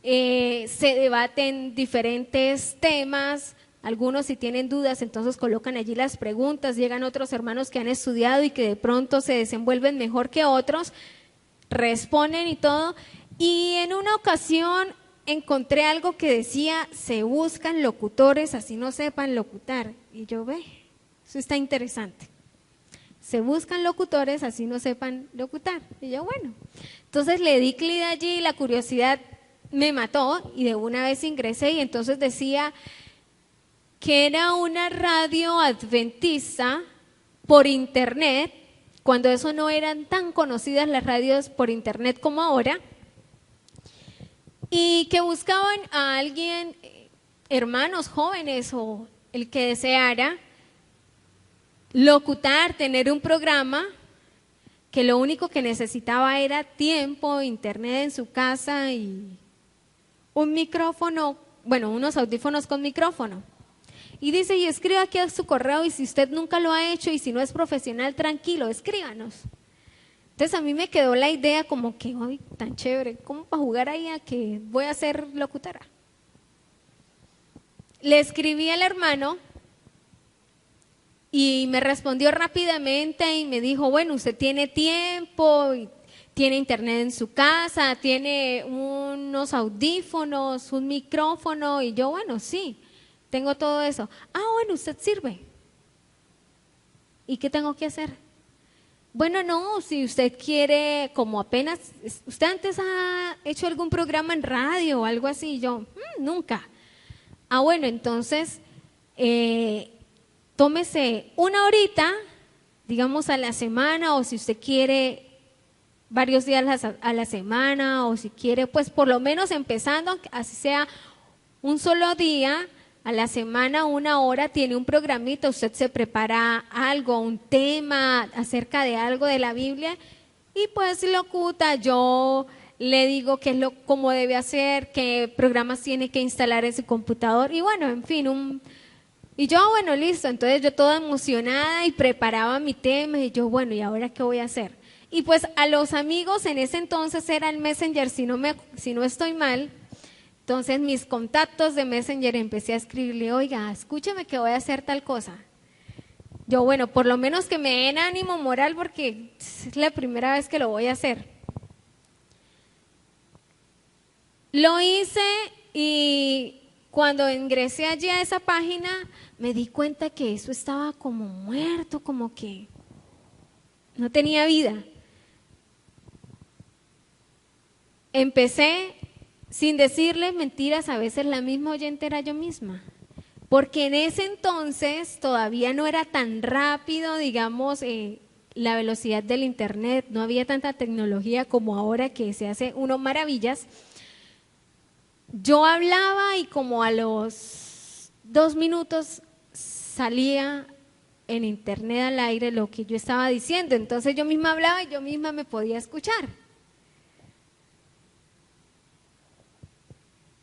se debaten diferentes temas. Algunos, si tienen dudas, entonces colocan allí las preguntas, llegan otros hermanos que han estudiado y que de pronto se desenvuelven mejor que otros, responden y todo. Y en una ocasión encontré algo que decía, se buscan locutores así no sepan locutar. Y yo, eso está interesante. Se buscan locutores así no sepan locutar. Y yo, bueno, entonces le di clic allí, la curiosidad me mató y de una vez ingresé, y entonces decía que era una radio adventista por internet, cuando eso no eran tan conocidas las radios por internet como ahora, y que buscaban a alguien, hermanos jóvenes o el que deseara locutar, tener un programa, que lo único que necesitaba era tiempo, internet en su casa y un micrófono, bueno, unos audífonos con micrófono. Y dice, y escriba aquí a su correo, y si usted nunca lo ha hecho y si no es profesional, tranquilo, escríbanos. Entonces a mí me quedó la idea como que, ay, tan chévere, ¿cómo para jugar ahí a que voy a ser locutora? Le escribí al hermano y me respondió rápidamente y me dijo, bueno, usted tiene tiempo, y tiene internet en su casa, tiene unos audífonos, un micrófono, y yo, bueno, sí, tengo todo eso. Ah, bueno, usted sirve. ¿Y qué tengo que hacer? bueno, no, si usted quiere, como apenas, ¿usted antes ha hecho algún programa en radio o algo así? Yo, nunca. Ah, bueno, entonces, tómese una horita, digamos a la semana, o si usted quiere varios días a la semana, o si quiere, pues por lo menos empezando, así sea un solo día, a la semana, una hora, tiene un programita, usted se prepara algo, un tema acerca de algo de la Biblia y pues locuta, yo le digo qué es cómo debe hacer, qué programas tiene que instalar en su computador y bueno, en fin, y yo, bueno, listo, entonces yo toda emocionada y preparaba mi tema y yo, bueno, ¿y ahora qué voy a hacer? Y pues a los amigos en ese entonces era el Messenger, si no estoy mal. Entonces mis contactos de Messenger empecé a escribirle, oiga, escúcheme que voy a hacer tal cosa. Yo, bueno, por lo menos que me den ánimo moral porque es la primera vez que lo voy a hacer. Lo hice y cuando ingresé allí a esa página me di cuenta que eso estaba como muerto, como que no tenía vida. Empecé sin decirles mentiras, a veces la misma oyente era yo misma, porque en ese entonces todavía no era tan rápido, digamos, la velocidad del internet, no había tanta tecnología como ahora que se hace uno maravillas. Yo hablaba y como a los 2 minutos salía en internet al aire lo que yo estaba diciendo, entonces yo misma hablaba y yo misma me podía escuchar.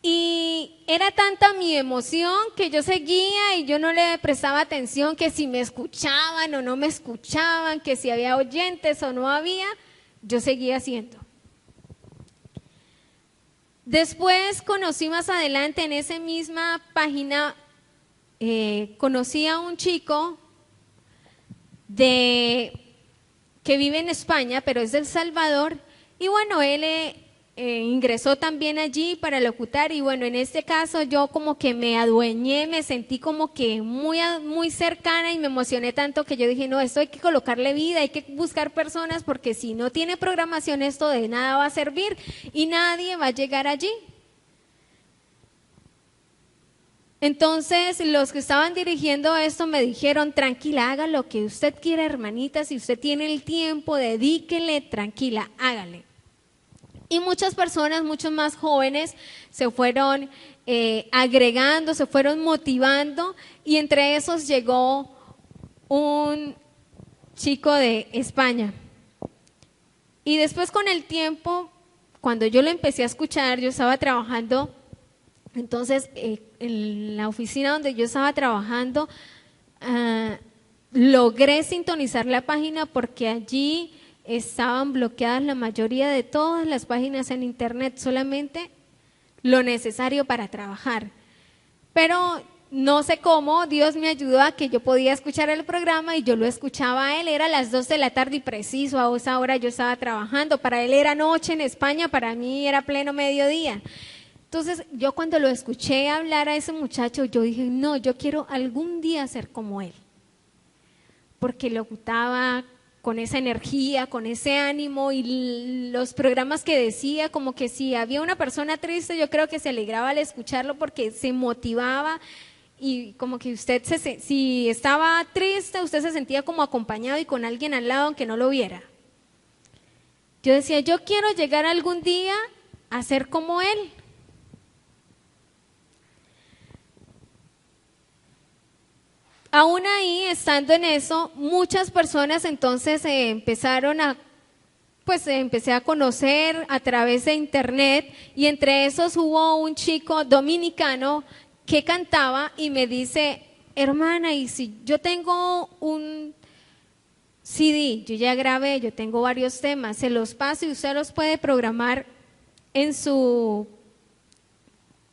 Y era tanta mi emoción que yo seguía y yo no le prestaba atención que si me escuchaban o no me escuchaban, que si había oyentes o no había, yo seguía haciendo. Después conocí más adelante en esa misma página, conocí a un chico que vive en España, pero es de El Salvador, y bueno, él ingresó también allí para locutar y bueno, en este caso yo como que me adueñé, me sentí como que muy cercana y me emocioné tanto que yo dije, no, esto hay que colocarle vida, hay que buscar personas porque si no tiene programación esto de nada va a servir y nadie va a llegar allí. Entonces los que estaban dirigiendo esto me dijeron, tranquila, haga lo que usted quiera, hermanita, si usted tiene el tiempo, dedíquele, tranquila, hágale. Y muchas personas, muchos más jóvenes, se fueron agregando, se fueron motivando y entre esos llegó un chico de España. Y después con el tiempo, cuando yo lo empecé a escuchar, yo estaba trabajando, entonces en la oficina donde yo estaba trabajando, logré sintonizar la página porque allí estaban bloqueadas la mayoría de todas las páginas en internet, solamente lo necesario para trabajar. Pero no sé cómo, Dios me ayudó a que yo podía escuchar el programa y yo lo escuchaba a él, era a las 2 de la tarde y preciso, a esa hora yo estaba trabajando, para él era noche en España, para mí era pleno mediodía. Entonces yo cuando lo escuché hablar a ese muchacho, yo dije, no, yo quiero algún día ser como él, porque locutaba con esa energía, con ese ánimo y los programas que decía, como que si había una persona triste, yo creo que se alegraba al escucharlo porque se motivaba y como que usted, si estaba triste, usted se sentía como acompañado y con alguien al lado aunque no lo viera. Yo decía, yo quiero llegar algún día a ser como él. Aún ahí, estando en eso, muchas personas entonces empecé a conocer a través de internet y entre esos hubo un chico dominicano que cantaba y me dice, hermana, y si yo tengo un CD, yo ya grabé, yo tengo varios temas, se los paso y usted los puede programar en su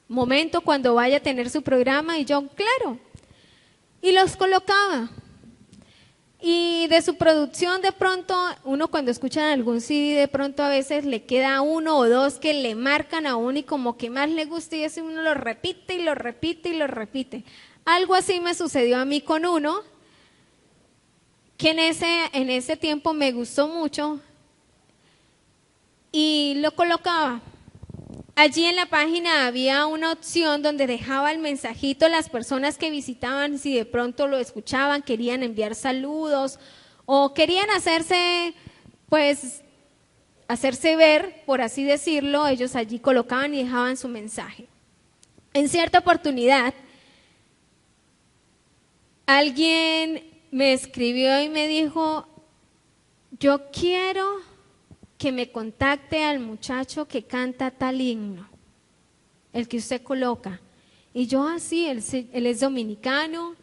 momento cuando vaya a tener su programa y yo, claro. Y los colocaba. Y de su producción de pronto, uno cuando escucha algún CD, de pronto a veces le queda 1 o 2 que le marcan a uno y como que más le gusta y ese uno lo repite y lo repite y lo repite. Algo así me sucedió a mí con uno que en ese tiempo me gustó mucho y lo colocaba. Allí en la página había una opción donde dejaba el mensajito a las personas que visitaban, si de pronto lo escuchaban, querían enviar saludos o querían hacerse ver, por así decirlo, ellos allí colocaban y dejaban su mensaje. En cierta oportunidad, alguien me escribió y me dijo, yo quiero que me contacte al muchacho que canta tal himno, el que usted coloca. Y yo así, él es dominicano,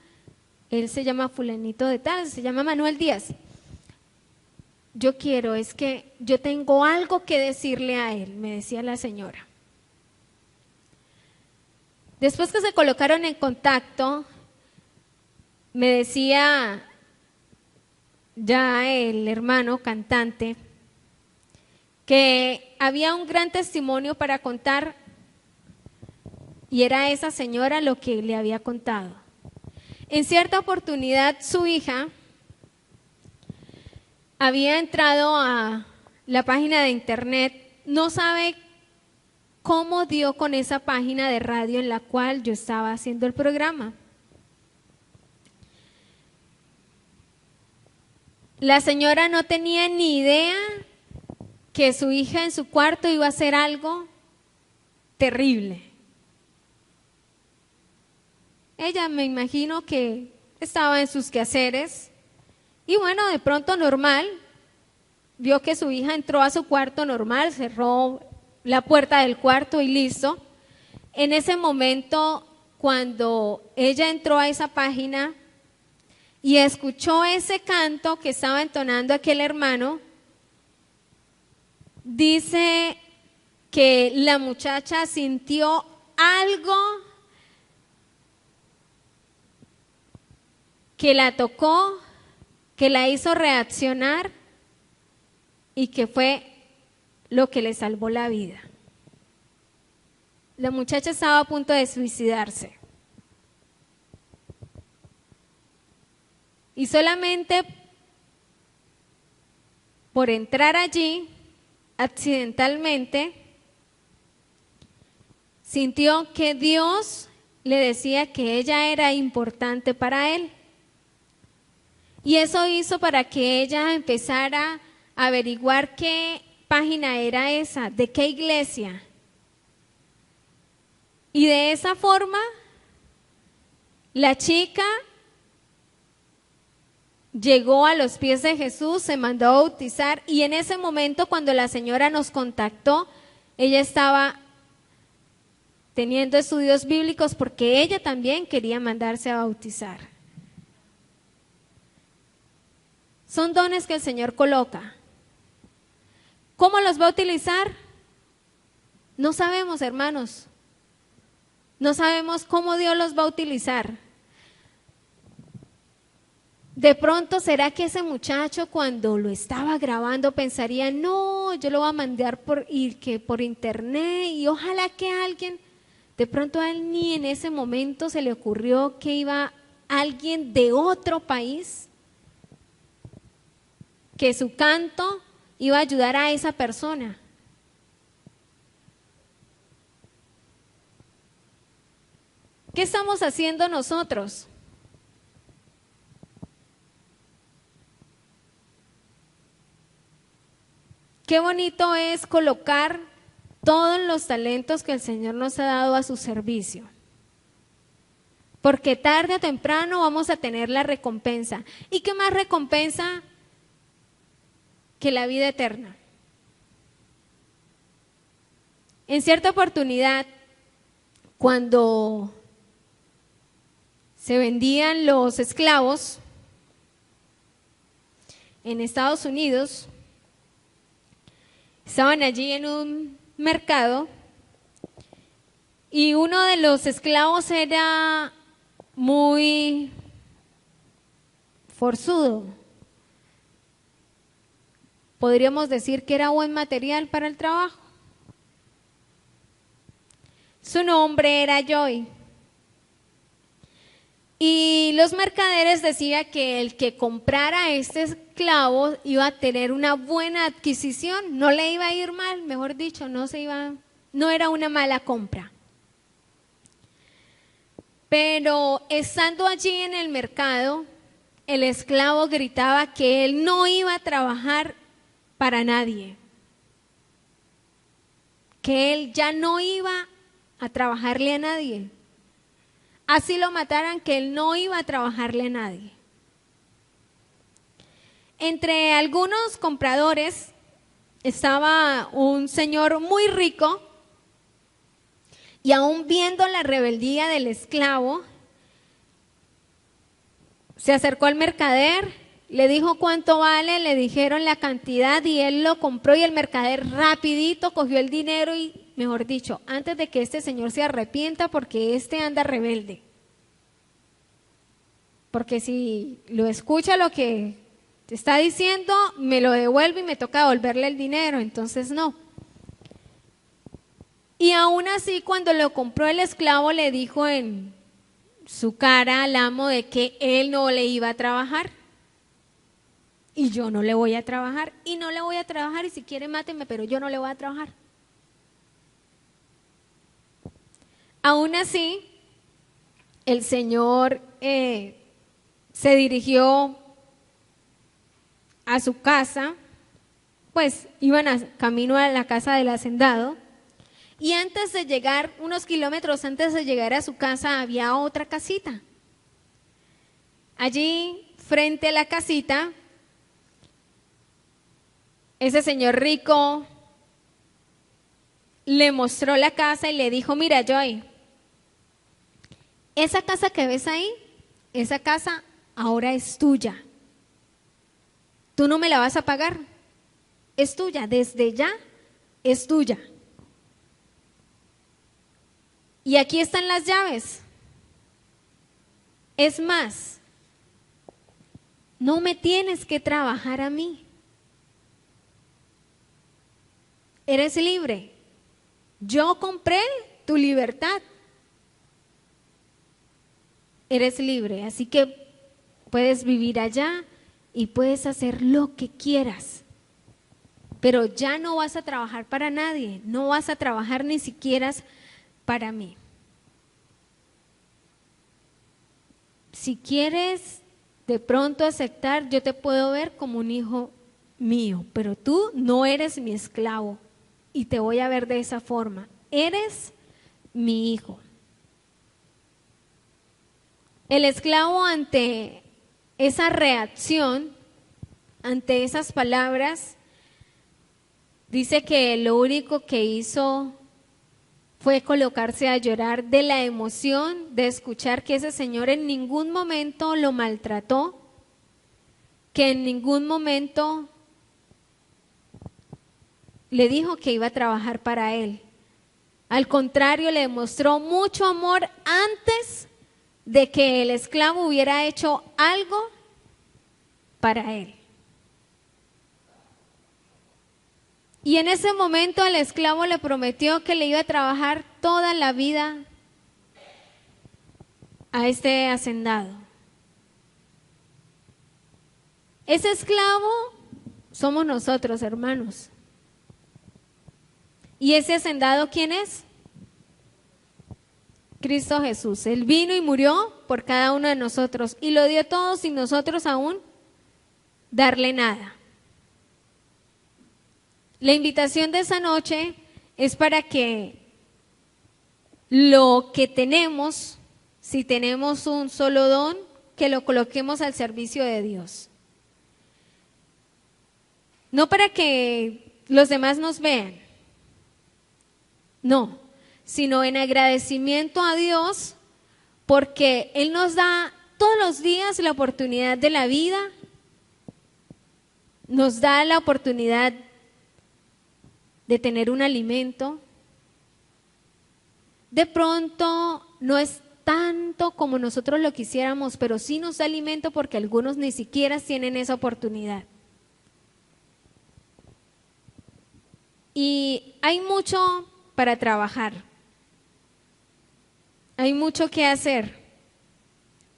él se llama fulanito de tal, se llama Manuel Díaz. Yo quiero, es que yo tengo algo que decirle a él, me decía la señora. Después que se colocaron en contacto, me decía ya el hermano cantante que había un gran testimonio para contar y era esa señora lo que le había contado. En cierta oportunidad su hija había entrado a la página de internet, no sabe cómo dio con esa página de radio en la cual yo estaba haciendo el programa. La señora no tenía ni idea que su hija en su cuarto iba a hacer algo terrible. Ella me imagino que estaba en sus quehaceres y bueno, de pronto normal, vio que su hija entró a su cuarto normal, cerró la puerta del cuarto y listo. En ese momento, cuando ella entró a esa página y escuchó ese canto que estaba entonando aquel hermano, dice que la muchacha sintió algo que la tocó, que la hizo reaccionar y que fue lo que le salvó la vida. La muchacha estaba a punto de suicidarse. Y solamente por entrar allí, accidentalmente, sintió que Dios le decía que ella era importante para él. Y eso hizo para que ella empezara a averiguar qué página era esa, de qué iglesia. Y de esa forma, la chica llegó a los pies de Jesús, se mandó a bautizar y en ese momento cuando la señora nos contactó, ella estaba teniendo estudios bíblicos porque ella también quería mandarse a bautizar. Son dones que el Señor coloca. ¿Cómo los va a utilizar? No sabemos, hermanos. No sabemos cómo Dios los va a utilizar. De pronto, ¿será que ese muchacho cuando lo estaba grabando pensaría, no, yo lo voy a mandar por internet y ojalá que alguien, de pronto a él ni en ese momento se le ocurrió que iba alguien de otro país, que su canto iba a ayudar a esa persona? ¿Qué estamos haciendo nosotros? Qué bonito es colocar todos los talentos que el Señor nos ha dado a su servicio. Porque tarde o temprano vamos a tener la recompensa. ¿Y qué más recompensa que la vida eterna? En cierta oportunidad, cuando se vendían los esclavos en Estados Unidos, estaban allí en un mercado y uno de los esclavos era muy forzudo. Podríamos decir que era buen material para el trabajo. Su nombre era Joy. Y los mercaderes decían que el que comprara a este esclavo iba a tener una buena adquisición, no le iba a ir mal, mejor dicho, no era una mala compra. Pero estando allí en el mercado, el esclavo gritaba que él no iba a trabajar para nadie, que él ya no iba a trabajarle a nadie. Así lo mataran, que él no iba a trabajarle a nadie. Entre algunos compradores estaba un señor muy rico y aún viendo la rebeldía del esclavo, se acercó al mercader, le dijo cuánto vale, le dijeron la cantidad y él lo compró y el mercader rapidito cogió el dinero y, mejor dicho, antes de que este señor se arrepienta porque este anda rebelde. Porque si lo escucha lo que te está diciendo, me lo devuelve y me toca devolverle el dinero, entonces no. Y aún así, cuando lo compró el esclavo, le dijo en su cara al amo de que él no le iba a trabajar. Y yo no le voy a trabajar, y no le voy a trabajar, y si quiere máteme, pero yo no le voy a trabajar. Aún así, el Señor se dirigió a su casa, pues iban camino a la casa del hacendado, y antes de llegar, unos kilómetros antes de llegar a su casa, había otra casita. Allí, frente a la casita, ese señor rico le mostró la casa y le dijo: mira, Joy, esa casa que ves ahí, esa casa ahora es tuya. Tú no me la vas a pagar, es tuya, desde ya es tuya. Y aquí están las llaves. Es más, no me tienes que trabajar a mí. Eres libre. Yo compré tu libertad. Eres libre, así que puedes vivir allá y puedes hacer lo que quieras. Pero ya no vas a trabajar para nadie, no vas a trabajar ni siquiera para mí. Si quieres de pronto aceptar, yo te puedo ver como un hijo mío, pero tú no eres mi esclavo y te voy a ver de esa forma. Eres mi hijo. El esclavo, ante esa reacción, ante esas palabras, dice que lo único que hizo fue colocarse a llorar de la emoción de escuchar que ese señor en ningún momento lo maltrató, que en ningún momento le dijo que iba a trabajar para él. Al contrario, le demostró mucho amor antes de que el esclavo hubiera hecho algo para él. Y en ese momento el esclavo le prometió que le iba a trabajar toda la vida a este hacendado. Ese esclavo somos nosotros, hermanos. ¿Y ese hacendado quién es? Cristo Jesús. Él vino y murió por cada uno de nosotros y lo dio todo sin nosotros aún darle nada. La invitación de esa noche es para que lo que tenemos, si tenemos un solo don, que lo coloquemos al servicio de Dios. No para que los demás nos vean, no, sino en agradecimiento a Dios porque Él nos da todos los días la oportunidad de la vida, nos da la oportunidad de tener un alimento. De pronto no es tanto como nosotros lo quisiéramos, pero sí nos da alimento porque algunos ni siquiera tienen esa oportunidad. Y hay mucho para trabajar, hay mucho que hacer,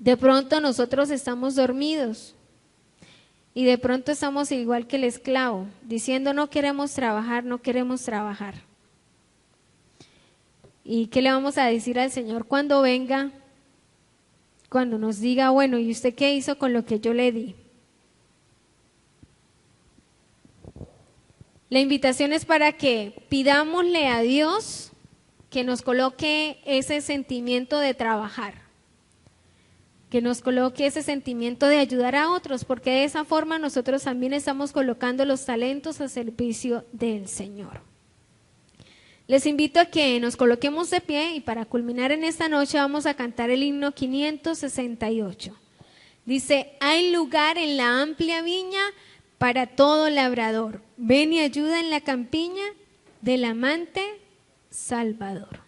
De pronto nosotros estamos dormidos y de pronto estamos igual que el esclavo, diciendo no queremos trabajar, no queremos trabajar. ¿Y qué le vamos a decir al Señor cuando venga? Cuando nos diga, bueno, ¿y usted qué hizo con lo que yo le di? La invitación es para que pidámosle a Dios que nos coloque ese sentimiento de trabajar, que nos coloque ese sentimiento de ayudar a otros, porque de esa forma nosotros también estamos colocando los talentos al servicio del Señor. Les invito a que nos coloquemos de pie y para culminar en esta noche vamos a cantar el himno 568. Dice, hay lugar en la amplia viña para todo labrador. Ven y ayuda en la campiña del amante Salvador.